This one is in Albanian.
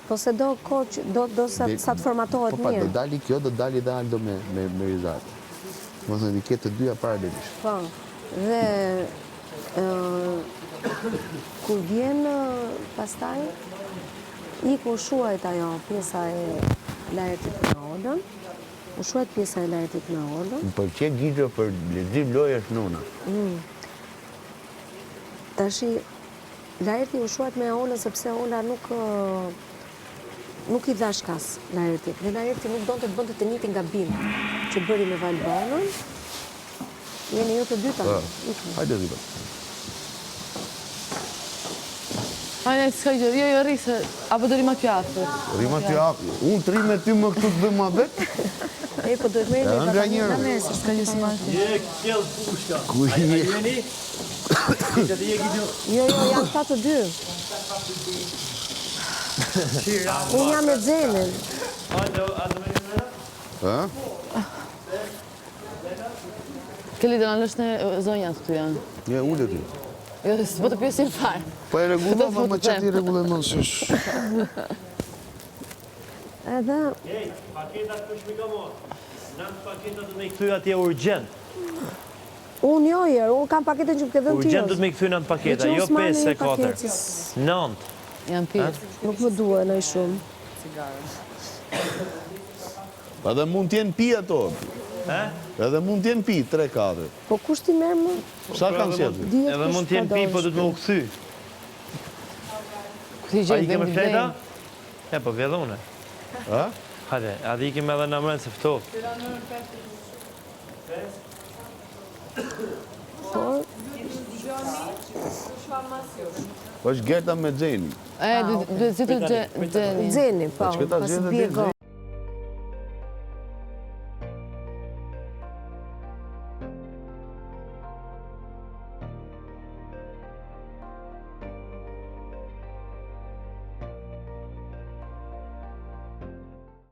Po se do kohë, do sa të formatohet Po, mirë. do dali kjo, do dali dhe Aldo me Rizat. Më thënë, i ketë të dyja paralelisht. Po, dhe kur vjen pastaj, u shuajt ajo pjesa e lajëtit në Olën, u shuajt pjesa e lajëtit në Olën. Më pëlqen Gigjo për lexim lojësh nuna. Tashi, lajëti u shuajt me Olën sepse Ola nuk i dha shkas lajëtit. Dhe lajëti nuk donte të bënte të njëjtin gabim që bëri me Valbonën. Jeni ju të dyta. Hajde Riba. Hajde, s'ka gjë, jo rrisë, apo do rima t'ju afër. Rima t'ju afër. Unë të rime ty më këtu të bëjmë ma vetë. E, po duhet me e Nga leta njërë. në mes, s'ka gjë si marti. Je kjell pushka. Ku A je? jeni? Që të je Gigjo. Jo, janë ta të dy. Unë jam me Xhenin. Hajde, me një Ha? Kelly do na lësh në zonjat këtu janë. Një ullë ty. Jo, s'po të pyesim fare. Po e regullova, më që ti regullon sysh. Edhe, Ej, paketat kush mi ka morë? 9 paketat të me i këthuj atje urgent. unë jo herë, unë kam paketën që më ke dhënë ty. Urgent të me i këthuj 9 paketa, jo 5 e 4. 9. Janë pirë. Nuk më duhe në i shumë. Edhe mund t'jenë pi ato. Edhe mund t'jenë pi, 3-4. Po kush ti merë më? Sa kanë sjetë? Dihet Edhe kush mund t'jenë pi, po du të me u këthy. Këti A gjë i keme vendi fleta? vend. E, po vjedhune. Ha? Hajde, a di keme edhe në mërën se fto. Po është Gerta me Xheni. Duhet zitur Xheni. Xheni, po, Që këta pas zhjetë bie dhe go.